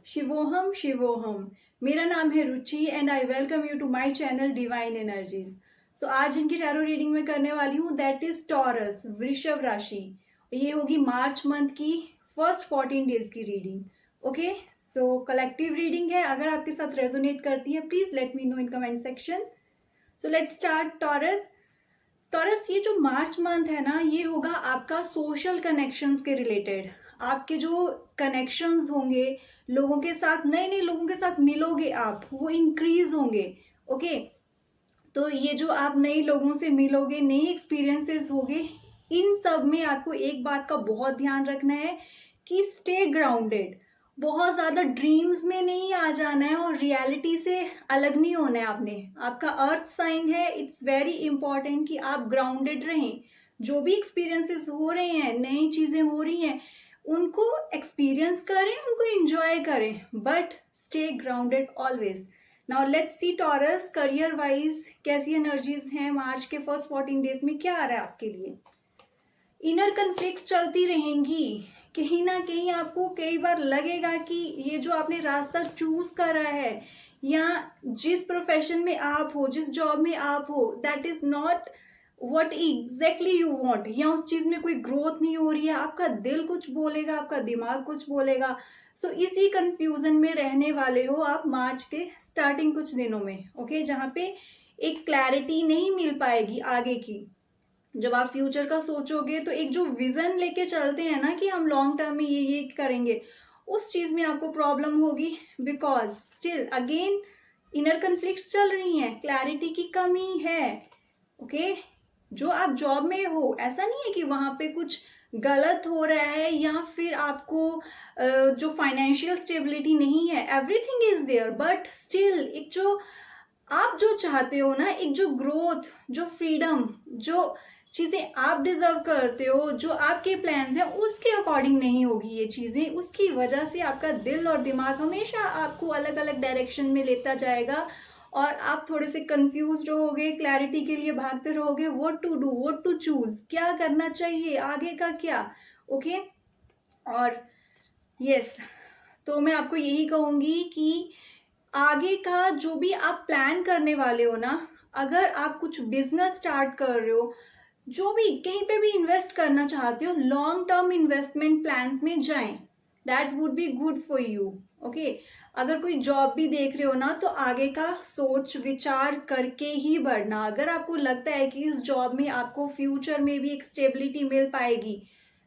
शिवोहम शिवोहम। मेरा नाम है Ruchi and I welcome you to my channel divine energies. So आज इनकी टैरो रीडिंग में करने वाली हूँ, दैट इज टॉरस, वृषभ राशि। ये होगी मार्च मंथ की फर्स्ट 14 डेज की रीडिंग। ओके, सो कलेक्टिव रीडिंग है। अगर आपके साथ रेजोनेट करती है please let me know in comment section. So let's start. Taurus, ये जो मार्च मंथ है ना, ये होगा आपका सोशल कनेक्शंस के रिलेटेड। आपके जो कनेक्शंस होंगे, लोगों के साथ, नए नए लोगों के साथ मिलोगे आप, वो इंक्रीज होंगे। ओके, तो ये जो आप नए लोगों से मिलोगे, नए एक्सपीरियंसेस होंगे, इन सब में आपको एक बात का बहुत ध्यान रखना है कि स्टे ग्राउंडेड। बहुत ज्यादा ड्रीम्स में नहीं आ जाना है और रियलिटी से अलग नहीं होना है आपने। आपका अर्थ साइन है, इट्स वेरी इंपॉर्टेंट कि आप ग्राउंडेड रहें। जो भी एक्सपीरियंसेस हो रहे हैं, नई चीजें हो रही हैं, उनको एक्सपीरियंस करें, उनको एंजॉय करें, but stay grounded always. Now let's C taurus, career wise कैसी एनर्जीज हैं मार्च के फर्स्ट 14 डेज में, क्या आ रहा है आपके लिए। इनर कन्फ्लिक्ट चलती रहेंगी। कहीं ना कहीं आपको कई बार लगेगा कि ये जो आपने रास्ता चूज करा है, या जिस प्रोफेशन में आप हो, जिस जॉब में आप हो, that is not what exactly you want, या उस चीज में कोई ग्रोथ नहीं हो रही है। आपका दिल कुछ बोलेगा, आपका दिमाग कुछ बोलेगा। सो इसी कंफ्यूजन में रहने वाले हो आप मार्च के स्टार्टिंग कुछ दिनों में। ओके, जहाँ पे एक क्लैरिटी नहीं मिल पाएगी आगे की। जब आप फ्यूचर का सोचोगे तो एक जो विजन लेके चलते हैं ना कि हम लॉन्ग टर्म में ये करेंगे, उस चीज में आपको प्रॉब्लम होगी, because still again inner conflict चल रही हैं, क्लैरिटी की कमी है। ओके, जो आप जॉब में हो, ऐसा नहीं है कि वहां पे कुछ गलत हो रहा है या फिर आपको जो फाइनेंशियल स्टेबिलिटी नहीं है, everything is there, but still एक जो आप जो चाहते हो ना, एक जो ग्रोथ, जो फ्रीडम, जो चीजें आप डिजर्व करते हो, जो आपके प्लान्स हैं, उसके अकॉर्डिंग नहीं होगी ये चीजें। उसकी वजह से आपका दिल और दिमाग हमेशा आपको अलग अलग डायरेक्शन में लेता जाएगा और आप थोड़े से कंफ्यूज रहोगे, क्लैरिटी के लिए भागते रहोगे, what to do, what to choose, क्या करना चाहिए, आगे का क्या। ओके, और यस, तो मैं आपको यही कहूंगी कि आगे का जो भी आप प्लान करने वाले हो ना, अगर आप कुछ बिजनेस स्टार्ट कर रहे हो, जो भी कहीं पे भी इन्वेस्ट करना चाहते हो, लॉन्ग टर्म इन्वेस्टमेंट प्लान्स में जाएं, that would be good for you. Okay, अगर कोई जॉब भी देख रहे हो ना, तो आगे का सोच विचार करके ही बढ़ना। अगर आपको लगता है कि इस जॉब में आपको फ्यूचर में भी एक स्टेबिलिटी मिल पाएगी,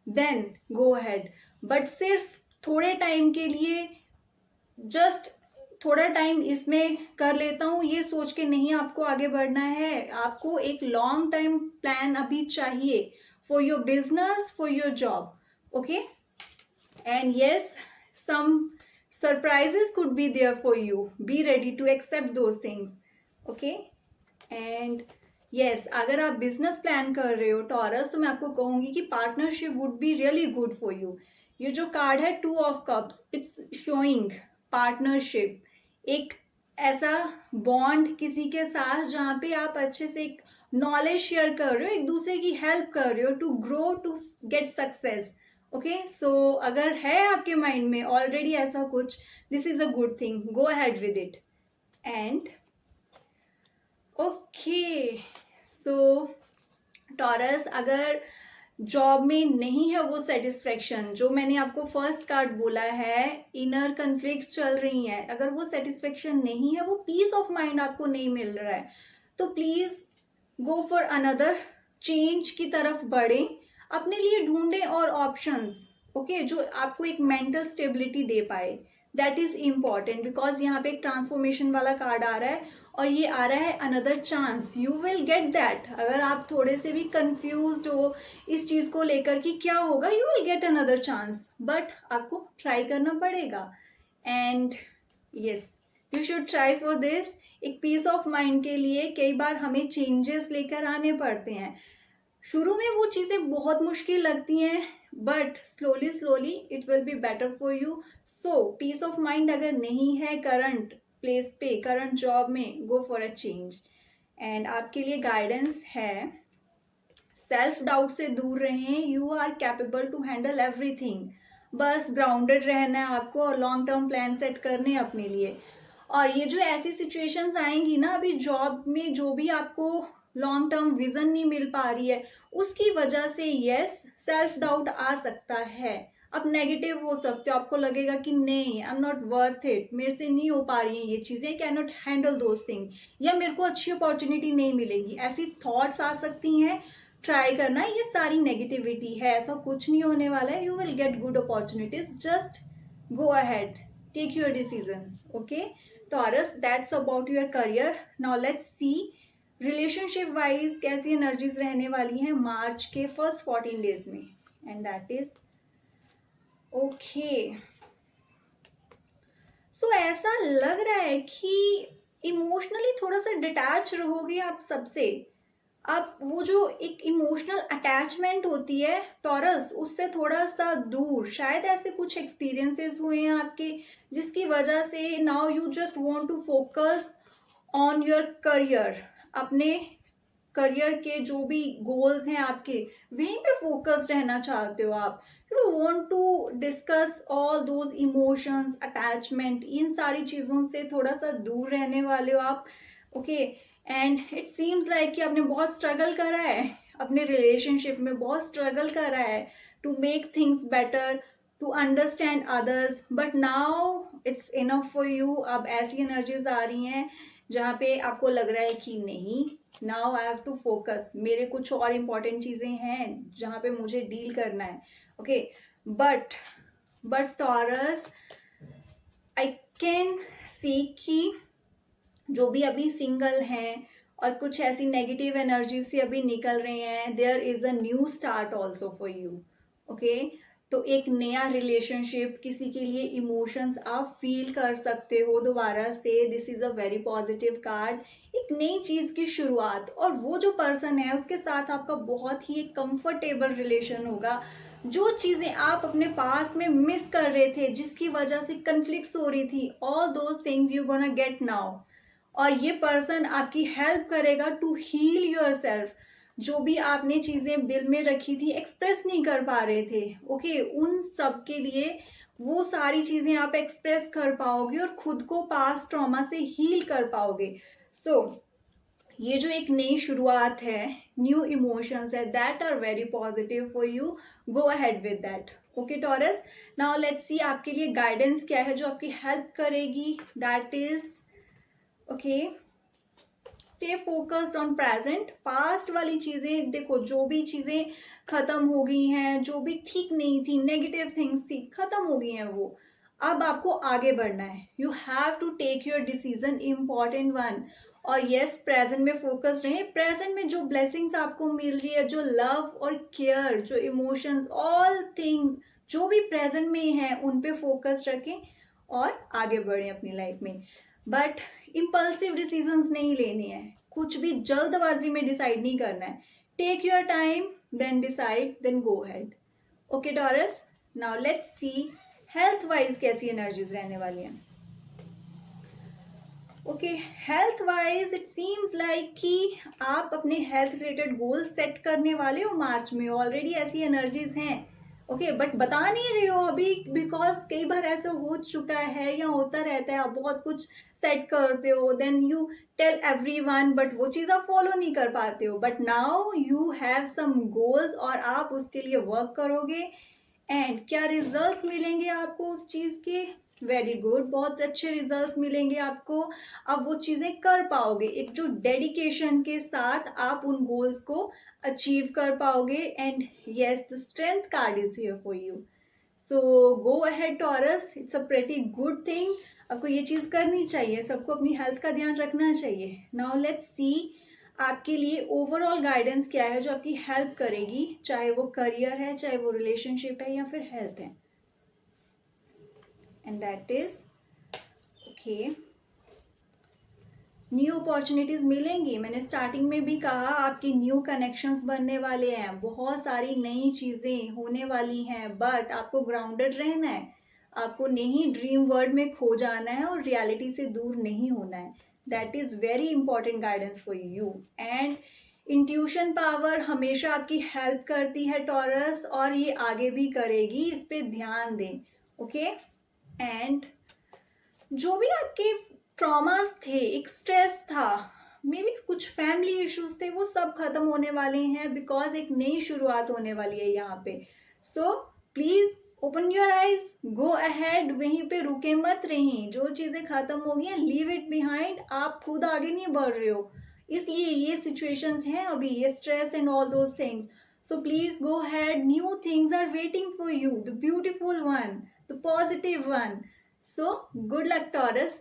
देन गो अहेड। बट सिर्फ थोड़े टाइम के लिए, जस्ट थोड़ा टाइम इसमें कर लेता हूँ, ये सोच के नहीं आपको आगे बढ़ना है। आपको एक लॉन्ग टाइम प्लान अभी चाहिए for your business, for your job. Okay, and yes, some surprises could be there for you, be ready to accept those things. Okay, and yes, अगर आप बिजनेस प्लान कर रहे हो टॉरस, तो मैं आपको कहूंगी कि partnership would be really good for you. ये जो कार्ड है 2 of cups, it's showing partnership, एक ऐसा बॉन्ड किसी के साथ जहाँ पे आप अच्छे से एक नॉलेज शेयर कर रहे हो, एक दूसरे की हेल्प कर रहे हो to grow, to get success. Okay, so अगर है आपके माइंड में ऑलरेडी ऐसा कुछ, this is a good thing, go ahead with it. And okay, so Taurus, अगर जॉब में नहीं है वो सेटिस्फेक्शन, जो मैंने आपको फर्स्ट कार्ड बोला है, इनर कन्फ्लिक्ट चल रही है, अगर वो सेटिस्फेक्शन नहीं है, वो पीस ऑफ माइंड आपको नहीं मिल रहा है, तो please go for another change की तरफ बढ़े, अपने लिए ढूंढे और ऑप्शंस। ओके, जो आपको एक मेंटल स्टेबिलिटी दे पाए, दैट इज इम्पॉर्टेंट, बिकॉज यहाँ पे एक ट्रांसफॉर्मेशन वाला कार्ड आ रहा है और ये आ रहा है another chance, you will get that. अगर आप थोड़े से भी कंफ्यूज्ड हो इस चीज को लेकर कि क्या होगा, you will get another chance, but आपको ट्राई करना पड़ेगा। And yes, you should try for this. एक पीस ऑफ माइंड के लिए कई बार हमें चेंजेस लेकर आने पड़ते हैं। शुरू में वो चीजें बहुत मुश्किल लगती हैं, but slowly slowly it will be better for you. So peace of mind अगर नहीं है करंट प्लेस पे, करंट जॉब में, go for a change. And आपके लिए गाइडेंस है, सेल्फ डाउट से दूर रहें, you are capable to handle everything. बस ग्राउंडेड रहना है आपको और लॉन्ग टर्म प्लान सेट करने हैं अपने लिए। और ये जो ऐसी सिचुएशंस आएंगी ना अभी जॉब में, जो भी आपको लॉन्ग टर्म विजन नहीं मिल पा रही है, उसकी वजह से यस सेल्फ डाउट आ सकता है। आप नेगेटिव हो सकते हो, आपको लगेगा कि नहीं I am not worth it, मेरे से नहीं हो पा रही हैं ये चीज़ें, can not handle those thing, या मेरे को अच्छी अपॉर्चुनिटी नहीं मिलेगी, ऐसी थॉट्स आ सकती हैं। ट्राई करना, ये सारी नेगेटिविटी है, ऐसा कुछ नहीं होने वाला है, you will get good opportunities, just go ahead, take your decisions. Okay Taurus, that's about your career. Now let's see relationship wise कैसी एनर्जीज रहने वाली हैं मार्च के फर्स्ट 14 डेज में, and that is okay. So ऐसा लग रहा है कि इमोशनली थोड़ा सा डिटैच रहोगे आप सबसे। आप वो जो एक इमोशनल अटैचमेंट होती है टॉरस, उससे थोड़ा सा दूर, शायद ऐसे कुछ एक्सपीरियंसेस हुए हैं आपके जिसकी वजह से now you just want to focus on your career. अपने करियर के जो भी गोल्स हैं आपके, वहीं पे फोकस रहना चाहते हो आप। You want to discuss all those emotions, attachment, इन सारी चीज़ों से थोड़ा सा दूर रहने वाले हो आप। Okay and it seems like कि आपने बहुत स्ट्रगल करा है अपने रिलेशनशिप में, बहुत स्ट्रगल करा है to make things better, to understand others, but now it's enough for you. अब ऐसी एनर्जीज आ रही हैं जहाँ पे आपको लग रहा है कि नहीं, now I have to focus, मेरे कुछ और इम्पॉर्टेंट चीज़ें हैं जहाँ पे मुझे डील करना है। Okay but taurus, I can see कि जो भी अभी सिंगल हैं और कुछ ऐसी नेगेटिव एनर्जी से अभी निकल रहे हैं, there is a new start also for you. Okay तो एक नया रिलेशनशिप, किसी के लिए इमोशंस आप फील कर सकते हो दोबारा से। This is a very positive card, एक नई चीज की शुरुआत, और वो जो पर्सन है उसके साथ आपका बहुत ही एक कंफर्टेबल रिलेशन होगा। जो चीजें आप अपने पास में मिस कर रहे थे, जिसकी वजह से कन्फ्लिक्ट्स हो रही थी, all those things you gonna get now. और ये पर्सन आपकी हेल्प करेगा टू हील योर सेल्फ। जो भी आपने चीजें दिल में रखी थी, एक्सप्रेस नहीं कर पा रहे थे, ओके उन सब के लिए वो सारी चीजें आप एक्सप्रेस कर पाओगे और खुद को पास्ट ट्रॉमा से हील कर पाओगे। सो ये जो एक नई शुरुआत है, न्यू इमोशंस है, that are very positive for you, go ahead with that. Okay Taurus, now let's see आपके लिए गाइडेंस क्या है जो आपकी हेल्प करेगी। That is okay, stay focused on present. Past वाली चीजें देखो, जो भी चीजें खत्म हो गई हैं, जो भी ठीक नहीं थी, नेगेटिव थिंग्स थी, खत्म हो गई हैं वो। अब आपको आगे बढ़ना है, you have to take your decision, important one. और यस प्रेजेंट में फोकस रहे, प्रेजेंट में जो ब्लेसिंग्स आपको मिल रही है, जो लव और केयर, जो इमोशंस, ऑल थिंग जो भी प्रेजेंट में है, उन पे फोकस रखें और आगे बढ़ें अपनी लाइफ में। बट इम्पल्सिव डिसीजंस नहीं लेने हैं, कुछ भी जल्दबाजी में डिसाइड नहीं करना है। Take your time, then decide, then go ahead. Okay Taurus, now let's see health wise कैसी एनर्जीज रहने वाली हैं। Okay health wise it seems like कि आप अपने हेल्थ रिलेटेड गोल सेट करने वाले हो मार्च में, ऑलरेडी ऐसी एनर्जीज हैं। ओके बट बता नहीं रहे हो अभी, बिकॉज कई बार ऐसा हो चुका है या होता रहता है, आप बहुत कुछ सेट करते हो, then you tell everyone, but वो चीज़ आप फॉलो नहीं कर पाते हो। But now you have some goals और आप उसके लिए वर्क करोगे, एंड क्या रिजल्ट्स मिलेंगे आपको उस चीज़ के, वेरी गुड, बहुत अच्छे रिजल्ट्स मिलेंगे आपको। अब वो चीज़ें कर पाओगे, एक जो डेडिकेशन के साथ आप उन गोल्स को अचीव कर पाओगे। And yes the strength card is here for you, so go ahead taurus, it's a pretty good thing. आपको ये चीज़ करनी चाहिए, सबको अपनी हेल्थ का ध्यान रखना चाहिए। नाउ लेट्स सी आपके लिए ओवरऑल गाइडेंस क्या है जो आपकी हेल्प करेगी, चाहे वो करियर है, चाहे वो रिलेशनशिप है, या फिर हेल्थ है। And that is okay, new opportunities मिलेंगी। मैंने स्टार्टिंग में भी कहा आपकी न्यू कनेक्शंस बनने वाले हैं, बहुत सारी नई चीजें होने वाली हैं, बट आपको ग्राउंडेड रहना है, आपको नहीं ड्रीम वर्ल्ड में खो जाना है और रियलिटी से दूर नहीं होना है। That is very important guidance for you. And intuition power हमेशा आपकी हेल्प करती है टॉरस, और ये आगे भी करेगी, इस पे ध्यान दें. ओके. एंड जो भी आपके ट्रॉमास थे, एक स्ट्रेस था, मे बी कुछ फैमिली इश्यूज थे, वो सब खत्म होने वाले हैं, बिकॉज एक नई शुरुआत होने वाली है यहाँ पे. So please open your eyes, go ahead, वहीं पे रुके मत रहिए. जो चीजें खत्म हो गई हैं, लीव इट बिहाइंड. आप खुद आगे नहीं बढ़ रहे हो, इसलिए ये सिचुएशंस हैं अभी, ये stress and all those things. So please go ahead, new things are waiting for you, the beautiful one, the positive one. So good luck Taurus.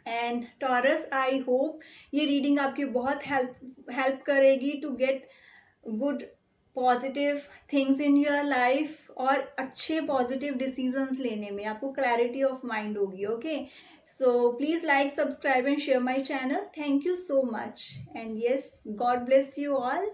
And Taurus, I hope ये रीडिंग आपकी बहुत help करेगी to get good positive things in your life, और अच्छे positive decisions लेने में आपको clarity of mind होगी. Okay. So please like, subscribe and share my channel. Thank you so much. And yes, God bless you all.